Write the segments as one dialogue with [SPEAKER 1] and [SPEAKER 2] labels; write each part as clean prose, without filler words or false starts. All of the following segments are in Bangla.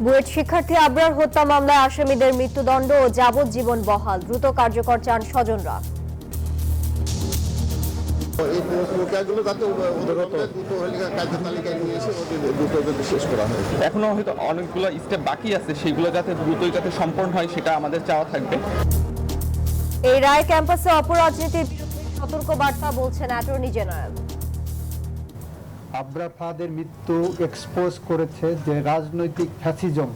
[SPEAKER 1] বুয়েট শিক্ষার্থী আবরার হত্যা মামলায় আসামিদের মৃত্যুদণ্ড ও যাবজ্জীবন বহাল, দ্রুত কার্যকর চান স্বজনরা।
[SPEAKER 2] এই প্রক্রিয়াগুলো যাতে কার্যতালিকায় নিয়ে এসে দ্রুত শেষ করা হয়।
[SPEAKER 3] এখনো হয়তো অনেকগুলো স্টেপ বাকি আছে, সেগুলো যাতে দ্রুতই যাতে সম্পন্ন হয় সেটা আমাদের চাওয়া থাকবে।
[SPEAKER 1] এই রায় ক্যাম্পাসে অপরাজনীতির বিরুদ্ধে সতর্ক বার্তা, বলছেন অ্যাটর্নি জেনারেল।
[SPEAKER 4] আবরার ফাহাদের মৃত্যু এক্সপোজ করেছে যে রাজনৈতিক ফ্যাসিজম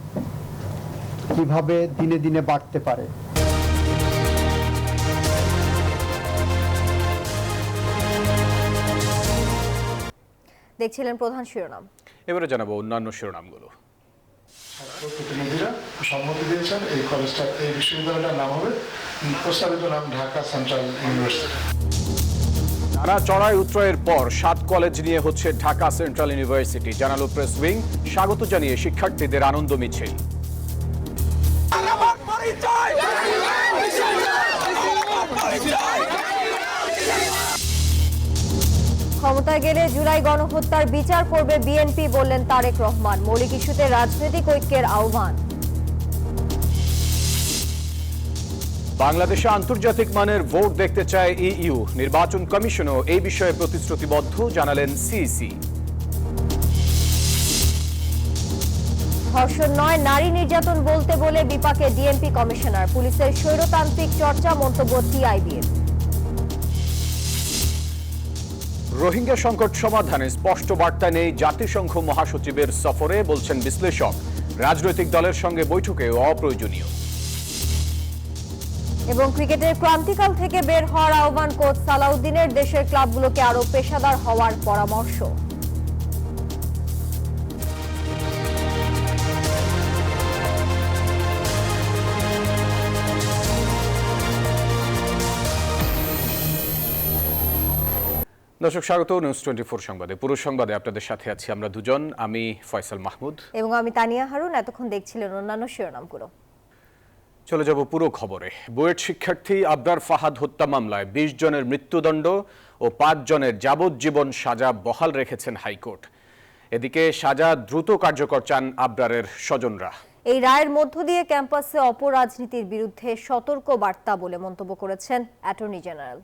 [SPEAKER 4] কিভাবে দিনে দিনে বাড়তে পারে।
[SPEAKER 1] দেখছিলেন প্রধান শিরোনাম,
[SPEAKER 5] এবারে জানাবো অন্যান্য শিরোনামগুলো।
[SPEAKER 6] প্রতিনিধিরা সম্মতি দিয়েছেন এই কলেজটা, এই বিশ্ববিদ্যালয়টার নাম হবে, প্রস্তাবিত নাম ঢাকা সেন্ট্রাল ইউনিভার্সিটি।
[SPEAKER 5] নানা চড়াই উত্তরের পর 7 কলেজ নিয়ে হচ্ছে ঢাকা সেন্ট্রাল ইউনিভার্সিটি, জানালো প্রেস উইং। স্বাগত জানিয়ে শিক্ষার্থীদের আনন্দ মিছিল।
[SPEAKER 1] ক্ষমতায় গেলে জুলাই গণহত্যার বিচার করবে বিএনপি, বললেন তারেক রহমান। মৌলিক ইস্যুতে রাজনৈতিক ঐক্যের আহ্বান।
[SPEAKER 5] বাংলাদেশে আন্তর্জাতিক মানের ভোট দেখতে চায় ইইউ, নির্বাচন কমিশনও এই বিষয়ে প্রতিশ্রুতিবদ্ধ, জানালেন সিইসি।
[SPEAKER 1] ধর্ষণ নয়, নারী নির্যাতন বলতে বলে বিপাকে ডিএমপি কমিশনার। পুলিশের স্বৈরতান্ত্রিক চর্চা, মন্তব্য টিআইবির।
[SPEAKER 5] রোহিঙ্গা সংকট সমাধানে স্পষ্ট বার্তা নেই জাতিসংঘ মহাসচিবের সফরে, বলছেন বিশ্লেষক। রাজনৈতিক দলের সঙ্গে বৈঠকেও অপ্রয়োজনীয়।
[SPEAKER 1] এবং ক্রিকেটের ক্রান্তিকাল থেকে বের হওয়ার আহ্বান কোচ সালাউদ্দিনের, দেশের ক্লাবগুলোকে আরো পেশাদার হওয়ার পরামর্শ।
[SPEAKER 5] দর্শক স্বাগত নিউজ 24 সংবাদে। পুরো সংবাদে আপনাদের সাথে আছি আমরা দুজন, আমি ফয়সাল মাহমুদ
[SPEAKER 1] এবং আমি তানিয়া হারুন। এতক্ষণ দেখছিলেন অন্যান্য শিরোনামগুলো।
[SPEAKER 5] চলে যাব পুরো খবরে। বুয়েট শিক্ষার্থী আবরার ফাহাদ হত্যা মামলায় 20 জনের মৃত্যুদণ্ড ও 5 জনের যাবজ্জীবন সাজা বহাল রেখেছেন হাইকোর্ট। এদিকে সাজা দ্রুত কার্যকর চান আবরারের স্বজনরা।
[SPEAKER 1] এই রায়ের মধ্য দিয়ে ক্যাম্পাসে অপরাজনীতির বিরুদ্ধে সতর্ক বার্তা বলে মন্তব্য করেছেন অ্যাটর্নি জেনারেল।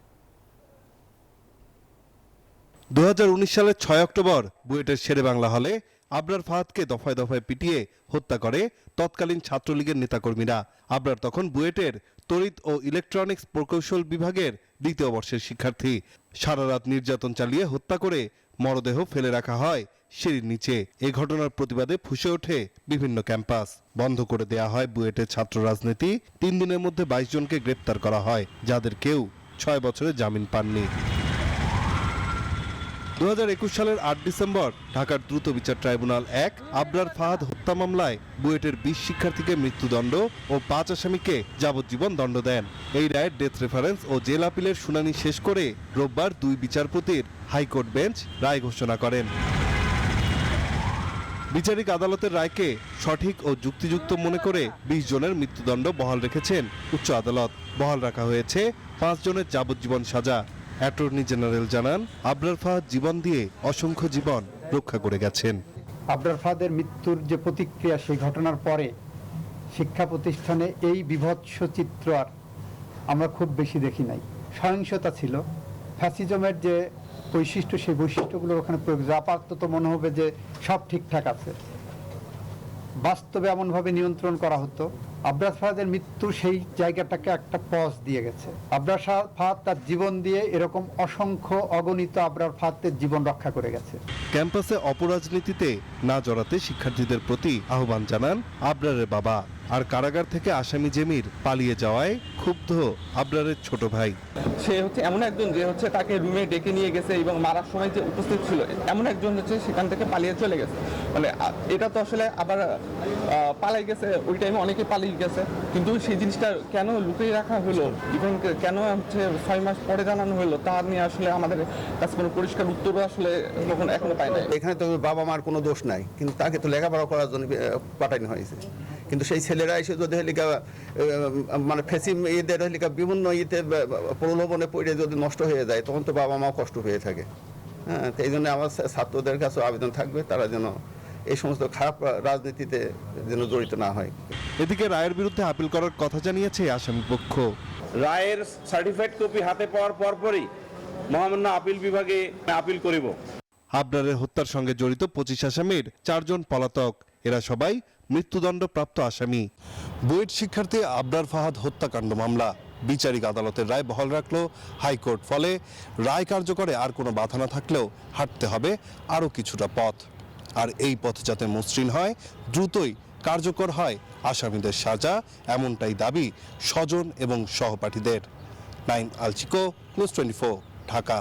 [SPEAKER 7] 2019 সালের 6 অক্টোবর বুয়েটের শেরেবাংলা হলে আবরার ফাহাদকে দফায় দফায় পিটিয়ে হত্যা করে তৎকালীন ছাত্রলীগের নেতাকর্মীরা। আবরার তখন বুয়েটের তড়িৎ ও ইলেকট্রনিক্স প্রকৌশল বিভাগের 2য় বর্ষের শিক্ষার্থী। সারা রাত নির্যাতন চালিয়ে হত্যা করে মরদেহ ফেলে রাখা হয় সিঁড়ির নিচে। এ ঘটনার প্রতিবাদে ফুঁসে ওঠে বিভিন্ন ক্যাম্পাস। বন্ধ করে দেয়া হয় বুয়েটের ছাত্র রাজনীতি। 3 দিনের মধ্যে 22 জনকে গ্রেপ্তার করা হয়, যাদের কেউ 6 বছরের জামিন পাননি। 2021 সালের 8 ডিসেম্বর ঢাকার দ্রুত বিচার ট্রাইব্যুনাল 1 আবরার ফাহাদ হত্যা মামলায় বুয়েটের 20 শিক্ষার্থীকে মৃত্যুদণ্ড ও 5 আসামিকে যাবজ্জীবন দণ্ড দেন। এই রায়ের ডেথ রেফারেন্স ও জেল আপিলের শুনানি শেষ করে রোববার 2 বিচারপতির হাইকোর্ট বেঞ্চ রায় ঘোষণা করেন। বিচারিক আদালতের রায়কে সঠিক ও যুক্তিযুক্ত মনে করে 20 জনের মৃত্যুদণ্ড বহাল রেখেছেন উচ্চ আদালত। বহাল রাখা হয়েছে 5 জনের যাবজ্জীবন সাজা। অ্যাটর্নি জেনারেল জানান, আবরার ফাহাদ জীবন দিয়ে অসংখ্য জীবন রক্ষা করে গেছেন।
[SPEAKER 4] আবরার ফাহাদের মৃত্যুর যে প্রতিক্রিয়া, সেই ঘটনার পরে শিক্ষা প্রতিষ্ঠানে এই বিভৎস চিত্র আর আমরা খুব বেশি দেখি নাই। সহিংসতা ছিল, ফ্যাসিজমের যে বৈশিষ্ট্য, সেই বৈশিষ্ট্যগুলো ওখানে প্রয়োগ। আপাতত মনে হবে যে সব ঠিকঠাক আছে, বাস্তবে এমনভাবে নিয়ন্ত্রণ করা হতো। আবরার ফাহাদের মৃত্যু সেই জায়গাটাকে একটা পজ দিয়ে গেছে। আবরার ফাহাদ তার জীবন দিয়ে এরকম অসংখ্য অগণিত আবরার ফাহাদের জীবন রক্ষা করে গেছে।
[SPEAKER 7] ক্যাম্পাসে অপরাজনীতিতে না জড়াতে শিক্ষার্থীদের প্রতি আহ্বান জানান আবরারের বাবা। আর কারাগার থেকে আসামি জেমির পালিয়ে যাওয়ায় ক্ষুব্ধ আবরারের ছোট ভাই।
[SPEAKER 3] সে হচ্ছে এমন একজন যে হচ্ছে তাকে রুমে ডেকে নিয়ে গেছে এবং মারার সময় যে উপস্থিত ছিল এমন একজন হচ্ছে সেখান থেকে পালিয়ে চলে গেছে। মানে এটা তো আসলে আবার পালাই গেছে, ওই টাইমে অনেকে পালিয়ে গেছে, কিন্তু সেই জিনিসটা কেন লুকিয়ে রাখা হলো, ইভেন কেন হচ্ছে 6 মাস পরে জানানো হলো, তা নিয়ে আসলে আমাদের কাছে কোনো পরিষ্কার উত্তরও আসলে এখনো পাই নাই।
[SPEAKER 2] এখানে তো বাবা মার কোনো দোষ নাই, কিন্তু তাকে তো লেখাপড়া করার জন্য পাঠানো হয়েছে। কিন্তু সেই ছেলেরা এসে যদি মানে ফেসিম ঈদের বিভিন্ন ঈদের প্রলোভনে পড়ে যদি নষ্ট হয়ে যায়, তখন তো বাবা মাও কষ্ট হয়ে থাকে। হ্যাঁ, এই জন্য আমার ছাত্রদের কাছে আবেদন থাকবে, তারা যেন এই সমস্ত খারাপ রাজনীতিতে যেন জড়িত না হয়।
[SPEAKER 7] এদিকে রায়ের বিরুদ্ধে আপিল করার কথা জানিয়েছে আসামি পক্ষ।
[SPEAKER 8] রায়ের সার্টিফাইড কপি হাতে পাওয়ার পরপরই মহামান্য আপিল বিভাগে আপিল করিব।
[SPEAKER 7] আবরারের হত্যার সঙ্গে জড়িত 25 আসামির 4 জন পলাতক, এরা সবাই মৃত্যুদণ্ডপ্রাপ্ত আসামি। বুয়েট শিক্ষার্থী আবরার ফাহাদ হত্যাকাণ্ড মামলা বিচারিক আদালতের রায় বহাল রাখল হাইকোর্ট। ফলে রায় কার্যকরে আর কোনো বাধা না থাকলেও হাঁটতে হবে আরও কিছুটা পথ। আর এই পথ যাতে মসৃণ হয়, দ্রুতই কার্যকর হয় আসামিদের সাজা, এমনটাই দাবি স্বজন এবং সহপাঠীদের। নাইম আলচিকো, নিউজ 24, ঢাকা।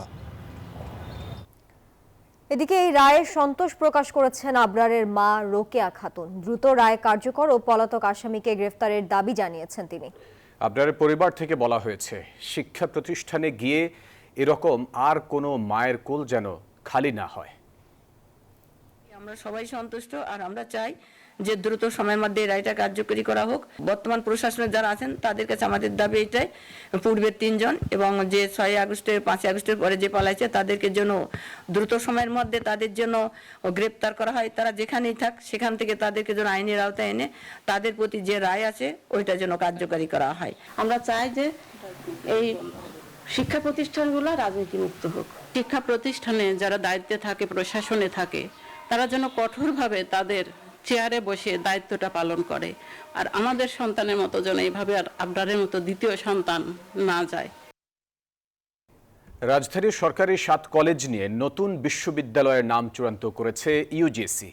[SPEAKER 1] এদিকে এই রায়ের সন্তোষ প্রকাশ করেছেন আবরারের মা রোকেয়া খাতুন। দ্রুত রায় কার্যকর ও পলাতক আসামিকে গ্রেফতারের দাবি জানিয়েছেন তিনি।
[SPEAKER 5] আবরারের পরিবার থেকে বলা হয়েছে, শিক্ষা প্রতিষ্ঠানে গিয়ে এরকম আর কোনো মায়ের কোল যেন খালি না হয়।
[SPEAKER 9] আমরা সবাই সন্তুষ্ট, আর আমরা চাই যে দ্রুত সময়ের মধ্যে এই রায়টা কার্যকরী করা হোক। বর্তমান প্রশাসনের যারা আছেন তাদের কাছে আমাদের দাবি এটাই, পূর্বের 3 জন এবং যে 6 আগস্টের 5 আগস্টের পরে যে পালাইছে তাদেরকে যেন দ্রুত সময়ের মধ্যে তাদের জন্য গ্রেপ্তার করা হয়। তারা যেখানেই থাক সেখান থেকে তাদেরকে যেন আইনের আওতায় এনে তাদের প্রতি যে রায় আছে ওইটা যেন কার্যকরী করা হয়।
[SPEAKER 10] আমরা চাই যে এই শিক্ষা প্রতিষ্ঠানগুলো রাজনীতিমুক্ত হোক। শিক্ষা প্রতিষ্ঠানে যারা দায়িত্বে থাকে, প্রশাসনে থাকে, তারা যেন কঠোরভাবে তাদের চেয়ারে বসে দায়িত্বটা পালন করে। আর আমাদের সন্তানের মতো যেন এইভাবে আর আবরারের মতো দ্বিতীয় সন্তান না যায়।
[SPEAKER 5] রাজধানীর সরকারি 7 কলেজ নিয়ে নতুন বিশ্ববিদ্যালয়ের নাম চূড়ান্ত করেছে ইউজিসি,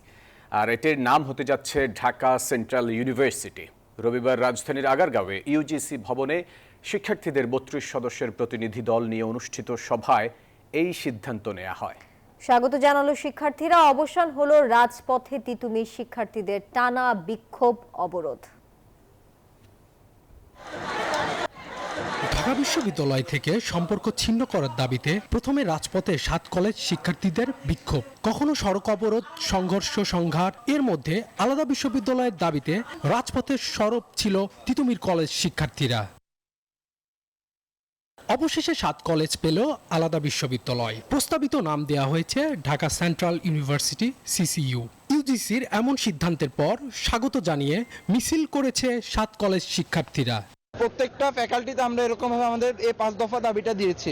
[SPEAKER 5] আর এটির নাম হতে যাচ্ছে ঢাকা সেন্ট্রাল ইউনিভার্সিটি। রবিবার রাজধানীর আগারগাঁওয়ে ইউজিসি ভবনে শিক্ষার্থীদের 32 সদস্যের প্রতিনিধি দল নিয়ে অনুষ্ঠিত সভায় এই সিদ্ধান্ত নেওয়া হয়।
[SPEAKER 1] স্বাগত জানালো শিক্ষার্থীরা। অবসান হলো রাজপথে তিতুমির শিক্ষার্থীদের টানা বিক্ষোভ অবরোধ।
[SPEAKER 11] ঢাকা বিশ্ববিদ্যালয় থেকে সম্পর্ক ছিন্ন করার দাবিতে প্রথমে রাজপথে 7 কলেজ শিক্ষার্থীদের বিক্ষোভ, কখনো সড়ক অবরোধ, সংঘর্ষ, সংঘাত। এর মধ্যে আলাদা বিশ্ববিদ্যালয়ের দাবিতে রাজপথের সরব ছিল তিতুমির কলেজ শিক্ষার্থীরা। অবশেষে 7 কলেজ পেল আলাদা বিশ্ববিদ্যালয়। প্রস্তাবিত নাম দেয়া হয়েছে ঢাকা সেন্ট্রাল ইউনিভার্সিটি, সিসিইউ। ইউজিসির এমন সিদ্ধান্তের পর স্বাগত জানিয়ে মিছিল করেছে 7 কলেজ শিক্ষার্থীরা।
[SPEAKER 12] প্রত্যেকটা ফ্যাকাল্টিতে আমরা এরকমভাবে আমাদের এই 5 দফা দাবিটা দিয়েছি।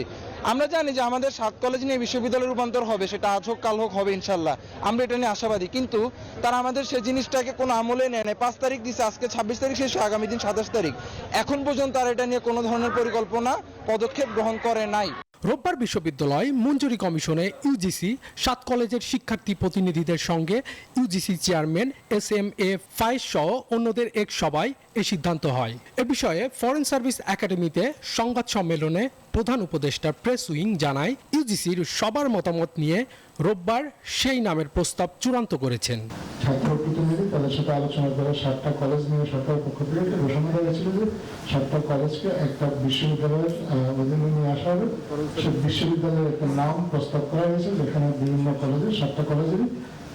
[SPEAKER 12] আমরা জানি যে আমাদের 7 কলেজ নিয়ে বিশ্ববিদ্যালয়ের রূপান্তর হবে, সেটা আজ হোক কাল হোক হবে ইনশাল্লাহ, আমরা এটা নিয়ে আশাবাদী। কিন্তু তারা আমাদের সেই জিনিসটাকে কোনো আমলে নেয় না। 5 তারিখ দিচ্ছে, আজকে 26 তারিখ শেষ, আগামী দিন 27 তারিখ। এখন পর্যন্ত তারা এটা নিয়ে কোনো ধরনের পরিকল্পনা, পদক্ষেপ গ্রহণ করে নাই।
[SPEAKER 11] রোববার বিশ্ববিদ্যালয় মঞ্জুরি কমিশনে ইউজিসি 7 কলেজের শিক্ষার্থী প্রতিনিধিদের সঙ্গে ইউজিসি চেয়ারম্যান SM-A ফায়েজ সহ অন্যদের এক সভায় এই সিদ্ধান্ত হয়। এ বিষয়ে ফরেন সার্ভিস একাডেমিতে সংবাদ সম্মেলনে প্রধান উপদেষ্টা প্রেস উইং জানায়, ইউজিসির সবার মতামত নিয়ে রোববার সেই নামের প্রস্তাব চূড়ান্ত করেছেন।
[SPEAKER 6] ছাত্র প্রতিনিধি তাদের সাথে আলোচনা করে 7টা কলেজ নিয়ে সরকারের পক্ষ থেকে একটা ঘোষণা করা ছিল যে 7টা কলেজকে একটা বিশ্ববিদ্যালয়ের অধীনে নিয়ে আসা হবে। সেই বিশ্ববিদ্যালয়ের একটা নাম প্রস্তাব করা হয়েছে, যেখানে বিভিন্ন কলেজের 7টা কলেজেরই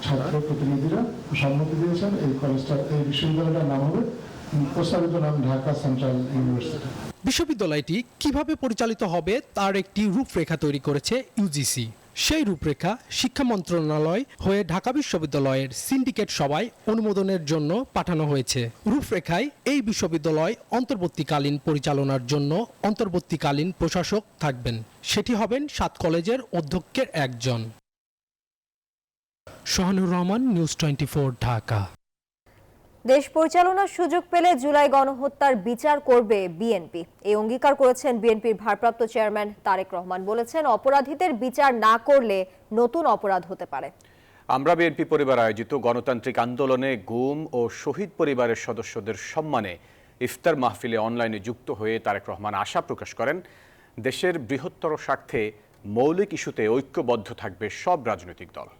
[SPEAKER 6] ছাত্র প্রতিনিধিরা সম্মতি দিয়েছেন। এই কলেজটা, এই বিশ্ববিদ্যালয়টার নাম হবে, প্রস্তাবিত নাম ঢাকা সেন্ট্রাল ইউনিভার্সিটি।
[SPEAKER 11] বিশ্ববিদ্যালয়টি কিভাবে পরিচালিত হবে তার একটি রূপরেখা তৈরি করেছে ইউজিসি। সেই রূপরেখা শিক্ষা মন্ত্রণালয় হয়ে ঢাকা বিশ্ববিদ্যালয়ের সিন্ডিকেট সভায় অনুমোদনের জন্য পাঠানো হয়েছে। রূপরেখায় এই বিশ্ববিদ্যালয় অন্তর্বর্তীকালীন পরিচালনার জন্য অন্তর্বর্তীকালীন প্রশাসক থাকবেন। সেটি হবেন 7 কলেজের অধ্যক্ষের একজন। সোহানুর রহমান, নিউজ 24, ঢাকা।
[SPEAKER 1] দেশ পরিচালনার সুযোগ পেলে জুলাই গণহত্যার বিচার করবে বিএনপি, এই অঙ্গীকার করেছেন বিএনপির ভারপ্রাপ্ত চেয়ারম্যান তারেক রহমান। বলেছেন, অপরাধীদের বিচার না করলে নতুন অপরাধ হতে পারে।
[SPEAKER 5] আমরা বিএনপি পরিবার আয়োজিত গণতান্ত্রিক আন্দোলনে গুম ও শহীদ পরিবারের সদস্যদের সম্মানে ইফতার মাহফিলে অনলাইনে যুক্ত হয়ে তারেক রহমান আশা প্রকাশ করেন, দেশের বৃহত্তর স্বার্থে মৌলিক ইস্যুতে ঐক্যবদ্ধ থাকবে সব রাজনৈতিক দল।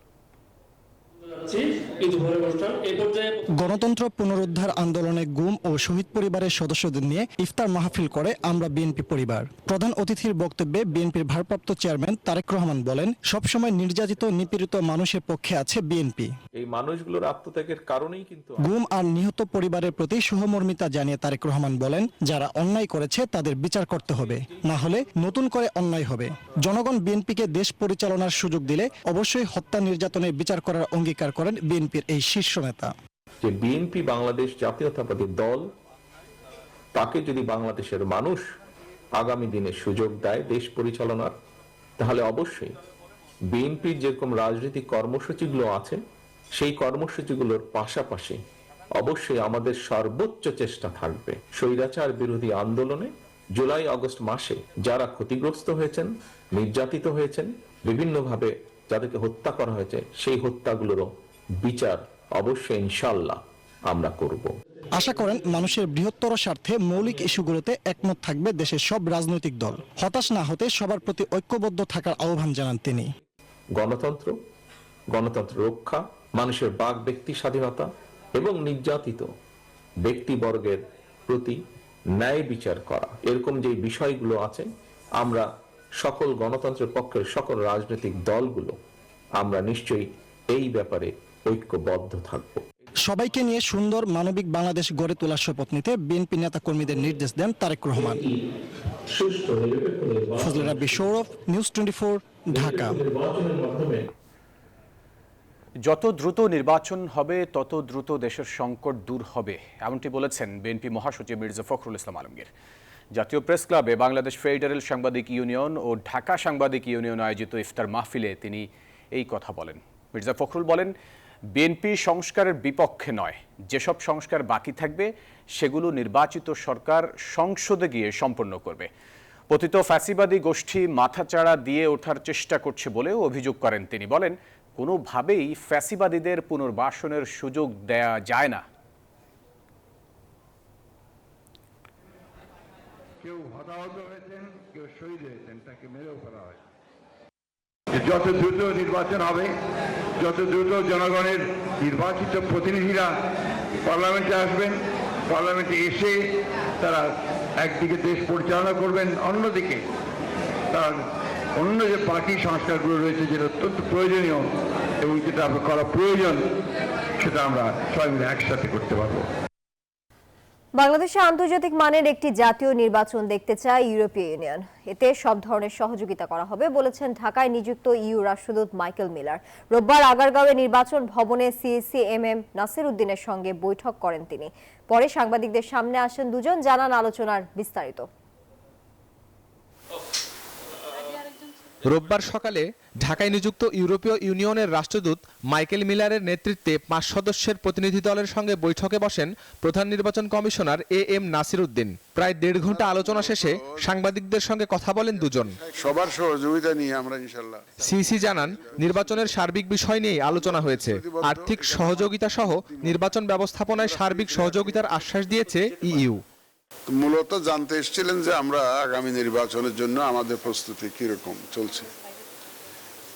[SPEAKER 13] গণতন্ত্র পুনরুদ্ধার আন্দোলনে গুম ও শহীদ পরিবারের সদস্যদের নিয়ে ইফতার মাহফিল করে আমরা বিএনপি পরিবার। প্রধান অতিথির বক্তব্যে বিএনপির ভারপ্রাপ্ত চেয়ারম্যান তারেক রহমান বলেন, সবসময় নির্যাতিত নিপীড়িত মানুষের পক্ষে আছে বিএনপি।
[SPEAKER 14] এই মানুষগুলোর আত্মত্যাগের কারণেই কিন্তু
[SPEAKER 13] গুম আর নিহত পরিবারের প্রতি সহমর্মিতা জানিয়ে তারেক রহমান বলেন, যারা অন্যায় করেছে তাদের বিচার করতে হবে, না হলে নতুন করে অন্যায় হবে। জনগণ বিএনপিকে দেশ পরিচালনার সুযোগ দিলে অবশ্যই হত্যা নির্যাতনের বিচার করার অঙ্গীকার করেন বিএনপির এই শীর্ষ নেতা।
[SPEAKER 14] যে বিএনপি বাংলাদেশ জাতীয়তাবাদী দল, তাকে যদি বাংলাদেশের মানুষ আগামী দিনে সুযোগ দেয় দেশ পরিচালনার, তাহলে অবশ্যই বিএনপির যেরকম রাজনৈতিক কর্মসূচিগুলো আছে সেই কর্মসূচিগুলোর পাশাপাশি অবশ্যই আমাদের সর্বোচ্চ চেষ্টা থাকবে স্বৈরাচার বিরোধী আন্দোলনে জুলাই আগস্ট মাসে যারা ক্ষতিগ্রস্ত হয়েছেন, নির্যাতিত হয়েছেন, বিভিন্নভাবে যাদেরকে হত্যা করা হয়েছে সেই হত্যাগুলোরও বিচার অবশ্যই ইনশাআল্লাহ আমরা করব।
[SPEAKER 13] আশা করেন মানুষের বৃহত্তর স্বার্থে মৌলিক ইস্যুগুলোতে একমত থাকবে দেশের সব রাজনৈতিক দল। হতাশ না হতে সবার প্রতি ঐক্যবদ্ধ থাকার আহ্বান জানান তিনি।
[SPEAKER 14] গণতন্ত্র রক্ষা, মানুষের বাক ব্যক্তি স্বাধীনতা এবং নির্যাতিত ব্যক্তিবর্গের প্রতি ন্যায় বিচার করা, এরকম যে বিষয়গুলো আছে, আমরা সকল গণতন্ত্রের পক্ষের সকল রাজনৈতিক দলগুলো আমরা নিশ্চয়ই এই ব্যাপারে ঐক্যবদ্ধ থাকব।
[SPEAKER 13] সবাইকে নিয়ে সুন্দর মানবিক বাংলাদেশ গড়ে তোলার শপথ নিতে বিএনপি নেতা কর্মীদের নির্দেশ দেন তারেক রহমান। ফজলে রাব্বি সৌরভ, নিউজ 24, ঢাকা।
[SPEAKER 5] যত দ্রুত নির্বাচন হবে তত দ্রুত দেশের সংকট দূর হবে, এমনটি বলেছেন বিএনপি মহাসচিব মির্জা ফখরুল ইসলাম আলমগীর। জাতীয় প্রেস ক্লাবে বাংলাদেশ ফেডারেল সাংবাদিক ইউনিয়ন ও ঢাকা সাংবাদিক ইউনিয়ন আয়োজিত ইফতার মাহফিলে তিনি এই কথা বলেন। মির্জা ফখরুল বলেন, বিএনপি সংস্কারের বিপক্ষে নয়, যেসব সংস্কার বাকি থাকবে সেগুলো নির্বাচিত সরকার সংসদে গিয়ে সম্পন্ন করবে। পতিত ফ্যাসিবাদী গোষ্ঠী মাথাচাড়া দিয়ে ওঠার চেষ্টা করছে বলেও অভিযোগ করেন তিনি। বলেন, কোনোভাবেই ফ্যাসিবাদীদের পুনর্বাসনের সুযোগ দেয়া যায় না।
[SPEAKER 15] কেউ হতাহত হয়েছেন, কেউ শহীদ হয়েছেন, তাকে মেরেও ফেলা হয়। যত দ্রুত নির্বাচন হবে, যত দ্রুত জনগণের নির্বাচিত প্রতিনিধিরা পার্লামেন্টে আসবেন, পার্লামেন্টে এসে তারা একদিকে দেশ পরিচালনা করবেন, অন্যদিকে তার অন্য যে বাকি সংস্কারগুলো রয়েছে যেটা অত্যন্ত প্রয়োজনীয় এবং যেটা করা প্রয়োজন, সেটা আমরা সবাই মিলে একসাথে করতে পারবো।
[SPEAKER 1] বাংলাদেশে আন্তর্জাতিক মানের একটি জাতীয় নির্বাচন দেখতে চায় ইউরোপীয় ইউনিয়ন। এতে সব ধরনের সহযোগিতা করা হবে বলেছেন ঢাকায় নিযুক্ত ইইউ রাষ্ট্রদূত মাইকেল মিলার। রোববার আগারগাঁওয়ে নির্বাচন ভবনে সিএসি নাসির উদ্দিনের সঙ্গে বৈঠক করেন তিনি। পরে সাংবাদিকদের সামনে আসেন দুজন, জানান আলোচনার বিস্তারিত।
[SPEAKER 16] রোববার সকালে ঢাকায় নিযুক্ত ইউরোপীয় ইউনিয়নের রাষ্ট্রদূত মাইকেল মিলারের নেতৃত্বে 5 সদস্যের প্রতিনিধি দলের সঙ্গে বৈঠকে বসেন প্রধান নির্বাচন কমিশনার নাসির উদ্দিন। প্রায় 1.5 ঘন্টা আলোচনা শেষে সাংবাদিকদের সঙ্গে কথা বলেন দুজন।
[SPEAKER 15] সবার সহযোগিতা নিয়ে আমরা ইনশাআল্লাহ।
[SPEAKER 16] সিসি জানান, নির্বাচনের সার্বিক বিষয় নিয়ে আলোচনা হয়েছে। আর্থিক সহযোগিতা সহ নির্বাচন ব্যবস্থাপনায় সার্বিক সহযোগিতার আশ্বাস দিয়েছে ইইউ।
[SPEAKER 15] মূলত জানতে এসেছিলেন যে আমরা আগামী নির্বাচনের জন্য আমাদের প্রস্তুতি কিরকম চলছে,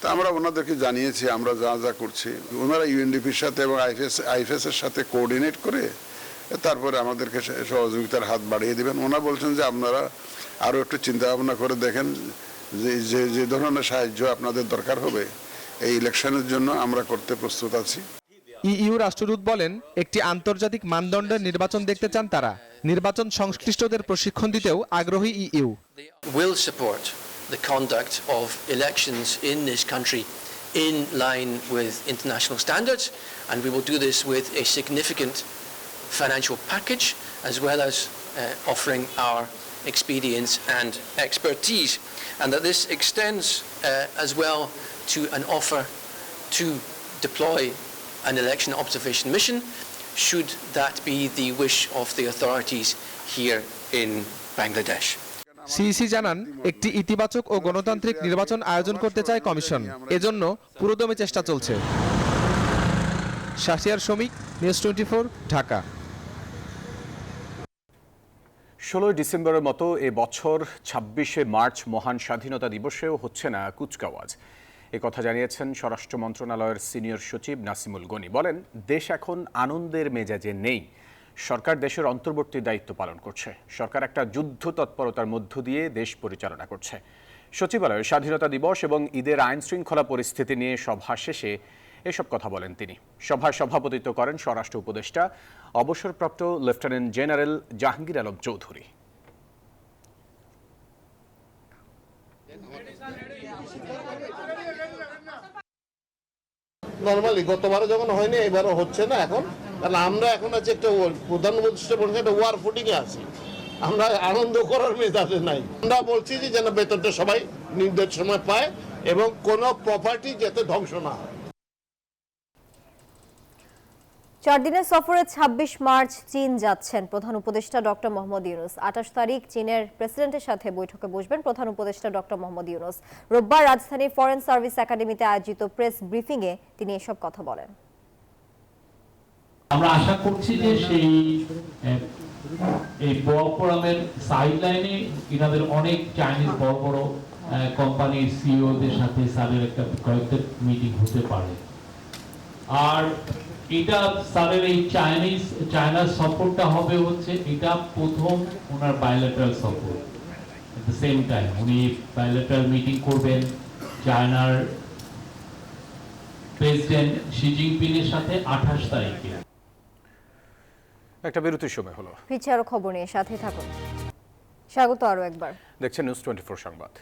[SPEAKER 15] তা আমরা ওনাদেরকে জানিয়েছি আমরা যা যা করছি। ওনারা ইউএনডিপির সাথে এবং আইএফএস এর সাথে কোঅর্ডিনেট করে তারপরে আমাদেরকে সহযোগিতার হাত বাড়িয়ে দিবেন। ওনারা বলছেন যে আপনারা আরও একটু চিন্তা ভাবনা করে দেখেন যে যে ধরনের সাহায্য আপনাদের দরকার হবে এই ইলেকশনের জন্য আমরা করতে প্রস্তুত আছি।
[SPEAKER 16] ইইউ রাষ্ট্রদূত বলেন, একটি আন্তর্জাতিক মানদণ্ডের নির্বাচন দেখতে চান তারা। নির্বাচন সংশ্লিষ্টদের প্রশিক্ষণ দিতেও আগ্রহী EU.
[SPEAKER 17] Will support the conduct of elections in this country in line with international standards, and we will do this with a significant financial package as well as offering our experience and expertise, and that this extends as well to an offer to deploy an election observation mission should that be the wish of the authorities here in Bangladesh.
[SPEAKER 16] CEC জানান, একটি ইতিবাচক ও গণতান্ত্রিক নির্বাচন আয়োজন করতে চায় কমিশন। এজন্য পুরোদমে চেষ্টা চলছে। শাহরিয়ার শমিক, নিউজ 24, ঢাকা।
[SPEAKER 5] 16 ডিসেম্বরের মতো এবছর 26শে মার্চ মহান স্বাধীনতা দিবসেও হচ্ছে না কুচকাওয়াজ। একথা জানিয়েছেন স্বরাষ্ট্র মন্ত্রণালয়ের সিনিয়র সচিব নাসিমুল গনি। বলেন, দেশ এখন আনন্দের মেজাজে নেই। সরকার দেশের অন্তর্বর্তী দায়িত্ব পালন করছে। সরকার একটা যুদ্ধ তৎপরতার মধ্য দিয়ে দেশ পরিচালনা করছে। সচিবালয়ে স্বাধীনতা দিবস এবং ঈদের আইন শৃঙ্খলা পরিস্থিতি নিয়ে সভা শেষে এসব কথা বলেন তিনি। সভায় সভাপতিত্ব করেন স্বরাষ্ট্র উপদেষ্টা অবসরপ্রাপ্ত lieutenant general Jahangir Alam Chowdhury.
[SPEAKER 18] Normally গতবারও যখন হয়নি এবারও হচ্ছে না এখন, কারণ আমরা এখন আছে একটা প্রধান উপদেষ্টা বলছে একটা ওয়ার ফুটিংয়ে আছি, আমরা আনন্দ করার মেজাজে নাই। আমরা বলছি যে যেন বেতনটা সবাই নির্দিষ্ট সময় পায় এবং কোনো প্রপার্টি যাতে ধ্বংস না হয়।
[SPEAKER 1] 4 দিনের সফরে 26 মার্চ চীন যাচ্ছেন প্রধান উপদেষ্টা ডক্টর মোহাম্মদ ইউনূস। 28 তারিখ চীনের প্রেসিডেন্টের সাথে বৈঠকে বসবেন প্রধান উপদেষ্টা ডক্টর মোহাম্মদ ইউনূস। রোববার রাজধানীর ফরেন সার্ভিস একাডেমিতে আয়োজিত প্রেস ব্রিফিংয়ে তিনি এসব কথা বলেন।
[SPEAKER 19] আমরা আশা করছি যে এই ফোরামের সাইডলাইনে ইনাদের অনেক চাইনিজ বড় বড় কোম্পানির সিইওদের সাথে স্যারের একটা কয়েকটা মিটিং হতে পারে। আর এটা স্যারের এই চায়নার সফরটা হবে হচ্ছে এটা প্রথম ওনার বায়োলেটারাল সফর। এট দ্য সেম টাইম উনি বায়োলেটারাল মিটিং করবেন চায়নার প্রেসিডেন্ট শি জিনপিংয়ের সাথে 28 তারিখে।
[SPEAKER 5] একটা বিরতির সময় হলো,
[SPEAKER 1] ফিরছে আরো খবর নিয়ে, সাথে থাকুন। স্বাগত আরো একবার,
[SPEAKER 5] দেখছেন নিউজ 24 সংবাদ।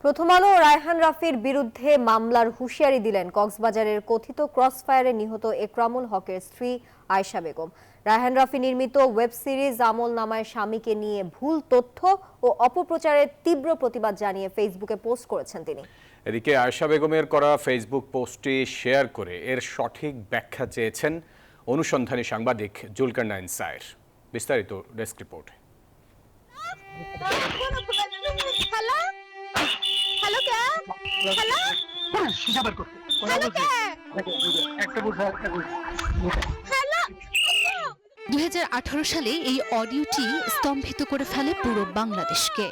[SPEAKER 1] প্রথম আলো রায়হান রাফির বিরুদ্ধে মামলার হুঁশিয়ারি দিলেন কক্সবাজারের কথিত ক্রসফায়ারে নিহত একরামুল হকের স্ত্রী আয়েশা বেগম। রায়হান রাফি নির্মিত ওয়েব সিরিজ আমলনামায় স্বামীকে নিয়ে ভুল তথ্য ও অপপ্রচারের তীব্র প্রতিবাদ জানিয়ে ফেসবুকে পোস্ট করেছেন তিনি।
[SPEAKER 5] এদিকে আয়েশা বেগমের করা ফেসবুক পোস্টটি শেয়ার করে এর সঠিক ব্যাখ্যা চেয়েছেন অনুসন্ধানী সাংবাদিক জুলকারনাইন সায়ের। বিস্তারিত ডেস্ক রিপোর্ট।
[SPEAKER 20] হ্যালো কে হ্যালো হিসাব করতে হ্যালো কে একটা বুঝা একটা বুঝা হ্যালো 2018 সালে এই অডিওটি স্তম্ভিত করে ফেলে পুরো বাংলাদেশকে।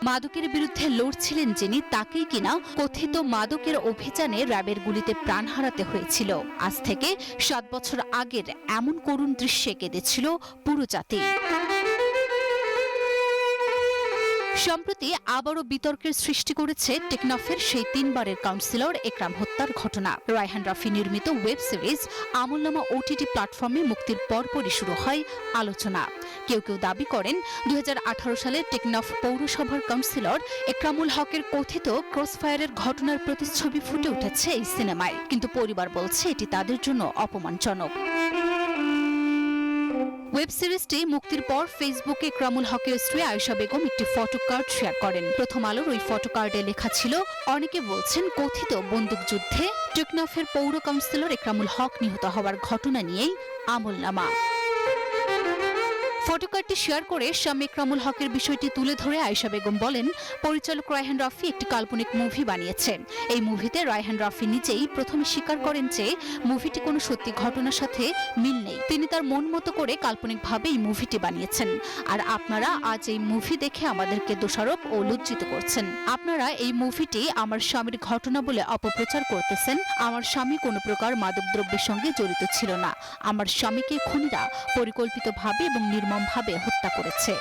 [SPEAKER 20] মাদকের বিরুদ্ধে লড়ছিলেন যিনি, তাকেই কিনা কথিত মাদকের অভিযানে র্যাবের গুলিতে প্রাণ হারাতে হয়েছিল। আজ থেকে 7 বছর আগের এমন করুণ দৃশ্যে কেঁদেছিল পুরো জাতি। সম্প্রতি আবারও বিতর্কের সৃষ্টি করেছে টেকনাফের সেই 3 বারের কাউন্সিলর একরাম হত্যার ঘটনা। রায়হান রাফি নির্মিত ওয়েব সিরিজ আমলনামা ওটিটি প্ল্যাটফর্মে মুক্তির পরপরই শুরু হয় আলোচনা। কেউ কেউ দাবি করেন 2018 সালে টেকনাফ পৌরসভার কাউন্সিলর একরামুল হকের কথিত ক্রসফায়ারের ঘটনার প্রতিচ্ছবি ফুটে উঠেছে এই সিনেমায়, কিন্তু পরিবার বলছে এটি তাদের জন্য অপমানজনক। ওয়েব সিরিজটি মুক্তির পর ফেসবুকে একরামুল হকের স্ত্রী আয়েশা বেগম একটি ফটো কার্ড শেয়ার করেন। প্রথম আলোর ওই ফটো কার্ডে লেখা ছিল, অনেকে বলছেন কথিত বন্দুকযুদ্ধে টেকনাফের পৌর কাউন্সিলর একরামুল হক নিহত হওয়ার ঘটনা নিয়েই আমলনামা। ফটোকার্ডটি শেয়ার করে স্বামী একরামুল হকের বিষয়টি তুলে ধরে আয়েশা বেগম বলেন, পরিচালক রায়হান রাফি একটি কাল্পনিক মুভি বানিয়েছে। এই মুভিতে রায়হান রাফি নিজেই প্রথমে স্বীকার করেন যে মুভিটি কোনো সত্যি ঘটনার সাথে মিল নেই। তিনি তার মন মতো করে কাল্পনিকভাবে এই মুভিটি বানিয়েছেন। আর আপনারা আজ এই মুভি দেখে আমাদেরকে দোষারোপ ও লজ্জিত করছেন। আপনারা এই মুভিটি আমার স্বামীর ঘটনা বলে অপপ্রচার করতেছেন। আমার স্বামী কোনো প্রকার মাদকদ্রব্যের সঙ্গে জড়িত ছিল না। আমার স্বামীকে খুনিরা পরিকল্পিতভাবে এবং নির্মমভাবে হত্যা করেছে।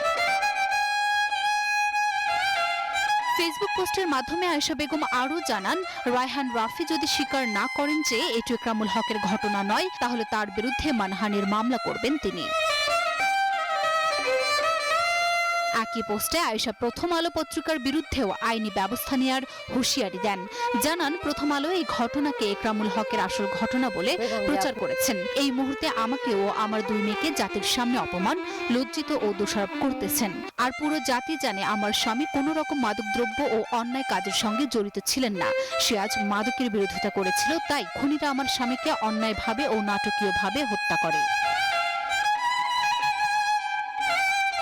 [SPEAKER 20] ফেসবুক পোস্টের মাধ্যমে আয়েশা বেগম আরও জানান, রায়হান রাফি যদি স্বীকার না করেন যে এটি একরামুল হকের ঘটনা নয়, তাহলে তার বিরুদ্ধে মানহানির মামলা করবেন তিনি। একই পোস্টে আয়েশা প্রথম আলো পত্রিকার বিরুদ্ধেও আইনি ব্যবস্থা নেওয়ার হুঁশিয়ারি দেন। জানান, প্রথম আলো এই ঘটনাকে একরামুল হকের আসল ঘটনা বলে প্রচার করেছেন। এই মুহূর্তে আমাকে ও আমার 2 মেয়েকে জাতির সামনে অপমান, লজ্জিত ও দোষারোপ করতেছেন। আর পুরো জাতি জানে আমার স্বামী কোনো রকম মাদকদ্রব্য ও অন্যায় কাজের সঙ্গে জড়িত ছিলেন না। সে আজ মাদকের বিরোধিতা করেছিল, তাই খুনিরা আমার স্বামীকে অন্যায়ভাবে ও নাটকীয়ভাবে হত্যা করে।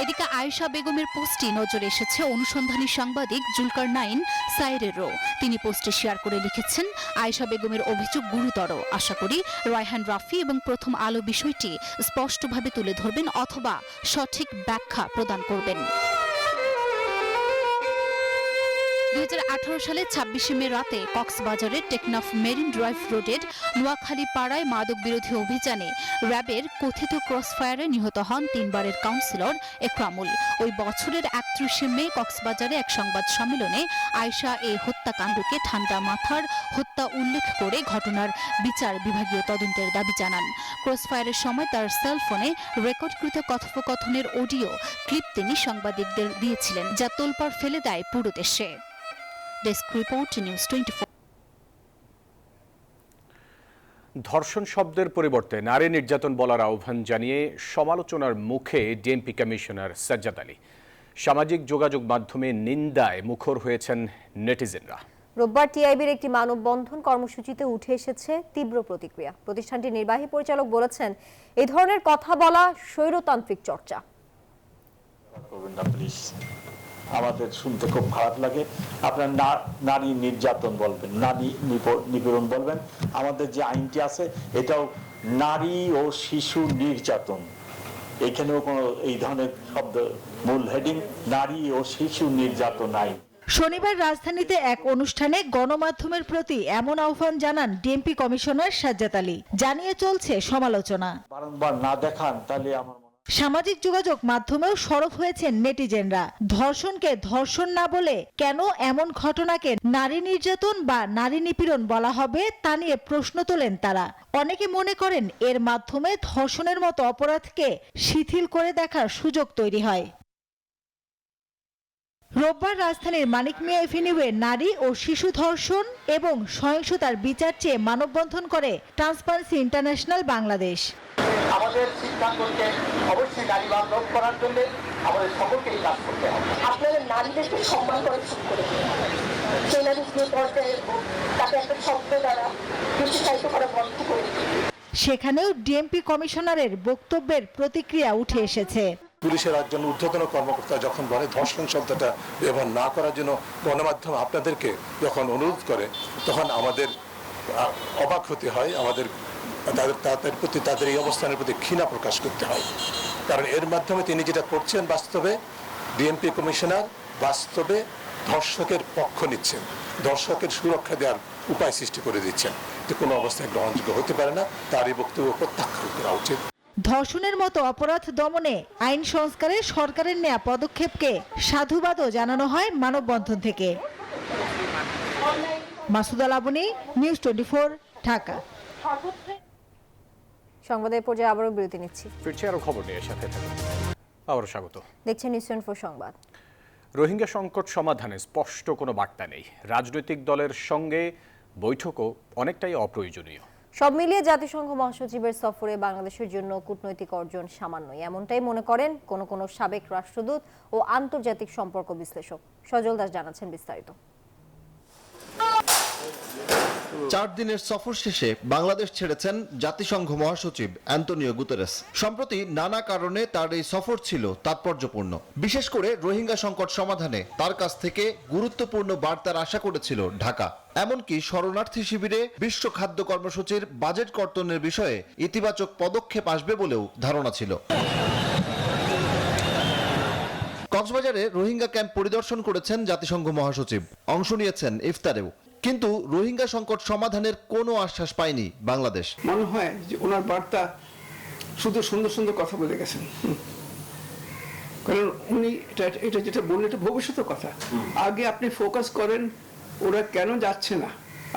[SPEAKER 20] এদিকে আয়েশা বেগমের পোস্টে নজরে এসেছে অনুসন্ধানী সাংবাদিক জুলকারনাইন সায়েরেরও। তিনি পোস্টে শেয়ার করে লিখেছেন, আয়েশা বেগমের অভিযোগ গুরুতর। আশা করি রায়হান রাফি এবং প্রথম আলো বিষয়টি স্পষ্টভাবে তুলে ধরবেন অথবা সঠিক ব্যাখ্যা প্রদান করবেন। 2018 সালে 26 মে রাতে কক্সবাজারের টেকনাফ মেরিন ড্রাইভ রোডের নোয়াখালী পাড়ায় মাদক বিরোধী অভিযানে র্যাবের কথিত ক্রসফায়ারে নিহত হন 3 বারের কাউন্সিলর একরামুল। ওই বছরের 31 মে কক্সবাজারে এক সংবাদ সম্মেলনে আয়েশা এ হত্যাকাণ্ডকে ঠান্ডা মাথার হত্যা উল্লেখ করে ঘটনার বিচার বিভাগীয় তদন্তের দাবি জানান। ক্রসফায়ারের সময় তার সেলফোনে রেকর্ডকৃত কথোপকথনের অডিও ক্লিপ তিনি সাংবাদিকদের দিয়েছিলেন, যা তোলপাড় ফেলে দেয় পুরো দেশে। Desk report, news 24।
[SPEAKER 5] ধর্ষণ শব্দের পরিবর্তে নারী নির্যাতন বলার আহ্বান জানিয়ে সমালোচনার মুখে ডিএমপি কমিশনার সাজ্জাদ আলী। সামাজিক যোগাযোগ মাধ্যমে নিন্দায় মুখর হয়েছেন নেটিজেনরা।
[SPEAKER 1] রোববার টিআইবির একটি মানববন্ধন কর্মসূচিতে উঠে এসেছে তীব্র প্রতিক্রিয়া। প্রতিষ্ঠানটির নির্বাহী পরিচালক বলেছেন, এই ধরনের কথা বলা স্বৈরতান্ত্রিক চর্চা।
[SPEAKER 21] আমাদের শুনতে খুব খারাপ লাগে। আপনার নারী নির্যাতন বলবেন, নারী নিপীড়ন বলবেন। আমাদের যে আইনটি আছে এটাও নারী ও শিশু নির্যাতন, এখানেও কোনো এই ধরনের শব্দ, মূল হেডিং নারী ও শিশু নির্যাতন আইন।
[SPEAKER 22] শনিবার রাজধানীতে এক অনুষ্ঠানে গণমাধ্যমের প্রতি এমন আহ্বান জানান ডিএমপি কমিশনার সাজ্জাদ আলী। জানিয়ে চলছে সমালোচনা।
[SPEAKER 21] বারংবার না দেখান তাহলে আমার
[SPEAKER 22] সামাজিক যোগাযোগ মাধ্যমেও সরব হয়েছেন নেটিজেনরা। ধর্ষণকে ধর্ষণ না বলে কেন এমন ঘটনাকে নারী নির্যাতন বা নারী নিপীড়ন বলা হবে তা নিয়ে প্রশ্ন তোলেন তারা। অনেকে মনে করেন এর মাধ্যমে ধর্ষণের মতো অপরাধকে শিথিল করে দেখার সুযোগ তৈরি হয়। রোববার রাজধানীর মানিক মিয়া এভিনিউয়ে নারী ও শিশু ধর্ষণ এবং সহিংসতার বিচার চেয়ে মানববন্ধন করে ট্রান্সপারেন্সি ইন্টারন্যাশনাল বাংলাদেশ।
[SPEAKER 21] আমাদের সিদ্ধান্তকে অবশ্যই নারী বান্ধব করার জন্য আমাদের সকলকেই কাজ করতে হবে।
[SPEAKER 23] আপনারা নারীদেরকে সম্মান করে শুরু করে সেই নারী যে পর্যায়ে তাকে একটা শব্দ দ্বারা উৎসাহিত করা বন্ধ করে।
[SPEAKER 22] সেখানেও ডিএমপি কমিশনারের বক্তব্যের প্রতিক্রিয়া উঠে এসেছে।
[SPEAKER 24] পুলিশের একজন ঊর্ধ্বতন কর্মকর্তা যখন বলে ধর্ষণ শব্দটা ব্যবহার না করার জন্য গণমাধ্যম আপনাদেরকে যখন অনুরোধ করে, তখন আমাদের অবাক হতে হয়। আমাদের তাদের প্রতি, তাদের এই অবস্থানের প্রতি ঘৃণা প্রকাশ করতে হয়। কারণ এর মাধ্যমে তিনি যেটা করছেন, বাস্তবে ডিএমপি কমিশনার বাস্তবে ধর্ষকের পক্ষ নিচ্ছেন, ধর্ষকের সুরক্ষা দেওয়ার উপায় সৃষ্টি করে দিচ্ছেন। যে কোনো অবস্থায় গ্রহণযোগ্য হতে পারে না, তার এই বক্তব্য প্রত্যাখ্যান করা উচিত।
[SPEAKER 22] ধর্ষণের মতো অপরাধ দমনে আইন সংস্কারে সরকারের নেওয়া পদক্ষেপকে সাধুবাদও জানানো হয় মানববন্ধন থেকে। মাসুদা লাবনী, নিউজ 24, ঢাকা।
[SPEAKER 1] সংবাদের পর্যায়ে আবারও বিরতি নিচ্ছি।
[SPEAKER 5] ফিরছি আরো খবর নিয়ে, সাথে থাকুন। আবারও স্বাগত।
[SPEAKER 1] দেখছেন নিউজ 24 সংবাদ।
[SPEAKER 5] রোহিঙ্গা সংকট সমাধানে স্পষ্ট কোনো বার্তা নেই। রাজনৈতিক দলের সঙ্গে বৈঠকও অনেকটাই অপ্রয়োজনীয়।
[SPEAKER 1] সব মিলিয়ে জাতিসংঘ মহাসচিবের সফরে বাংলাদেশের জন্য কূটনৈতিক অর্জন সামান্যই, এমনটাই মনে করেন কোন সাবেক রাষ্ট্রদূত ও আন্তর্জাতিক সম্পর্ক বিশ্লেষক। সজল দাস জানাচ্ছেন বিস্তারিত।
[SPEAKER 25] 4 দিনের সফর শেষে বাংলাদেশ ছেড়েছেন জাতিসংঘ মহাসচিব অ্যান্তোনিও গুতেরেস। সম্প্রতি নানা কারণে তার এই সফর ছিল তাৎপর্যপূর্ণ। বিশেষ করে রোহিঙ্গা সংকট সমাধানে তার কাছ থেকে গুরুত্বপূর্ণ বার্তার আশা করেছিল ঢাকা। এমনকি শরণার্থী শিবিরে বিশ্ব খাদ্য কর্মসূচির বাজেট কর্তনের বিষয়ে ইতিবাচক পদক্ষেপ আসবে বলেও ধারণা ছিল। কক্সবাজারে রোহিঙ্গা ক্যাম্প পরিদর্শন করেছেন জাতিসংঘ মহাসচিব, অংশ নিয়েছেন ইফতারেও। কিন্তু রোহিঙ্গা সংকট সমাধানের কোনো আশ্বাস পায়নি বাংলাদেশ।
[SPEAKER 26] মনে হয় যে ওনার বার্তা শুধু সুন্দর সুন্দর কথা বলে গেছেন, কারণ উনি এটা যেটা বললেন এটা ভবিষ্যতের কথা। আগে আপনি ফোকাস করেন ওরা কেন যাচ্ছে না,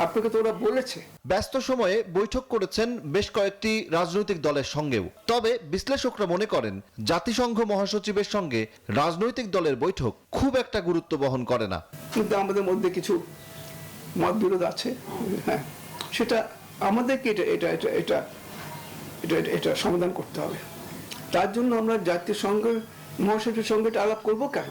[SPEAKER 26] আপনাকে তো ওরা বলেছে।
[SPEAKER 25] ব্যস্ত সময়ে বৈঠক করেছেন বেশ কয়েকটি রাজনৈতিক দলের সঙ্গেও। তবে বিশ্লেষকরা মনে করেন জাতিসংঘ মহাসচিবের সঙ্গে রাজনৈতিক দলের বৈঠক খুব একটা গুরুত্ব বহন করে না।
[SPEAKER 26] কিন্তু আমাদের মধ্যে কিছু মতবিরোধ আছে, হ্যাঁ, সেটা আমাদেরকে এটা সমাধান করতে হবে। তার জন্য আমরা জাতিসংঘ মহাসচিবের সঙ্গে এটা আলাপ করবো কেন?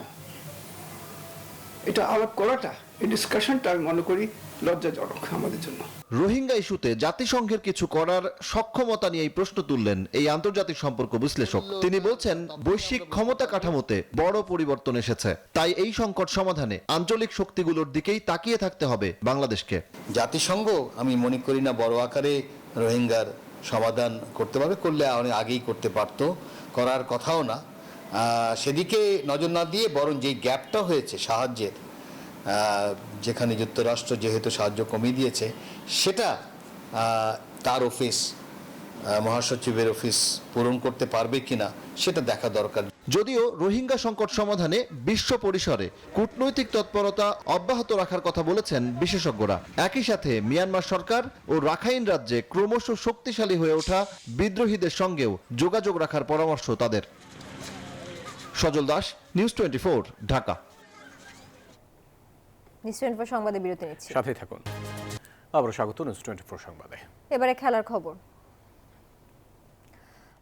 [SPEAKER 26] এটা আলাপ করাটা, এই ডিসকাশনটা আমি মনে করি লজ্জাজনক আমাদের জন্য।
[SPEAKER 25] রোহিঙ্গা ইস্যুতে জাতিসংঘের কিছু করার সক্ষমতা নিয়ে এই প্রশ্ন তুললেন এই আন্তর্জাতিক সম্পর্ক বিশ্লেষক। তিনি বলছেন, বৈশ্বিক ক্ষমতা কাঠামোতে বড় পরিবর্তন এসেছে, তাই এই সংকট সমাধানে আঞ্চলিক শক্তিগুলোর দিকেই তাকিয়ে থাকতে হবে বাংলাদেশকে।
[SPEAKER 27] জাতিসংঘ আমি মনে করি না বড় আকারে রোহিঙ্গার সমাধান করতে পারবে, করলে অনেক আগেই করতে পারতো, করার কথাও না। সেদিকে নজর না দিয়ে বরং যে গ্যাপটা হয়েছে সাহায্যের, যেখানে যুক্তরাষ্ট্র যেহেতু সাহায্য কমিয়ে দিয়েছে সেটা তার অফিস মহাসচিবের অফিস পূরণ করতে পারবে কিনা সেটা দেখা দরকার।
[SPEAKER 25] যদিও রোহিঙ্গা সংকট সমাধানে বিশ্ব পরিসরে কূটনৈতিক তৎপরতা অব্যাহত রাখার কথা বলেছেন বিশেষজ্ঞরা। একই সাথে মিয়ানমার সরকার ও রাখাইন রাজ্যে ক্রমশ শক্তিশালী হয়ে ওঠা বিদ্রোহীদের সঙ্গেও যোগাযোগ রাখার পরামর্শ তাদের। সজল দাস, নিউজ 24, ঢাকা।
[SPEAKER 1] নিউজ 24 সংবাদে বিরতি নিচ্ছি,
[SPEAKER 5] সাথে থাকুন। আবার স্বাগত নিউজ 24 সংবাদে।
[SPEAKER 1] এবারে খেলার খবর।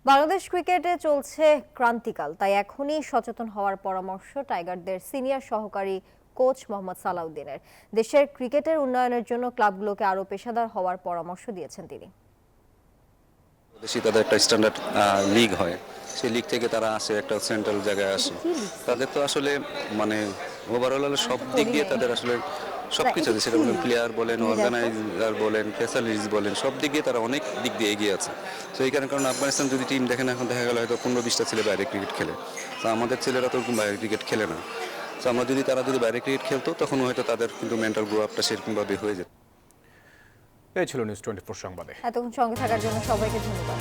[SPEAKER 1] বাংলাদেশ ক্রিকেটে চলছে ক্রান্তিকাল, তাই এখনই সচেতন হওয়ার পরামর্শ টাইগারদের সিনিয়র সহকারী কোচ মোহাম্মদ সালাউদ্দিনের। দেশের ক্রিকেটের উন্নয়নের জন্য ক্লাবগুলোকে আরও পেশাদার হওয়ার পরামর্শ দিয়েছেন তিনি।
[SPEAKER 2] তাদের একটা স্ট্যান্ডার্ড লিগ হয়, সেই লিগ থেকে তারা আসে, একটা সেন্ট্রাল জায়গায় আসে। তাদের তো আসলে মানে ওভারঅল সব দিক দিয়ে তাদের আসলে সবকিছু আছে, সেটা বলেন প্লেয়ার বলেন, অর্গানাইজার বলেন, ফ্যাসিলিটিস বলেন, সব দিক দিয়ে তারা অনেক দিক দিয়ে এগিয়ে আছে। তো এই কারণে আফগানিস্তান যদি টিম দেখেন, এখন দেখা গেল হয়তো 15-20টা ছেলে বাইরে ক্রিকেট খেলে, তো আমাদের ছেলেরা তো বাইরে ক্রিকেট খেলে না। তো আমরা যদি তারা যদি বাইরে ক্রিকেট খেলতো তখন হয়তো তাদের কিন্তু মেন্টাল গ্রো আপটা সেরকমভাবে হয়ে যেত।
[SPEAKER 5] এই ছিল নিউজ 24 সংবাদে।
[SPEAKER 1] এতক্ষণ সঙ্গে থাকার জন্য সবাইকে ধন্যবাদ।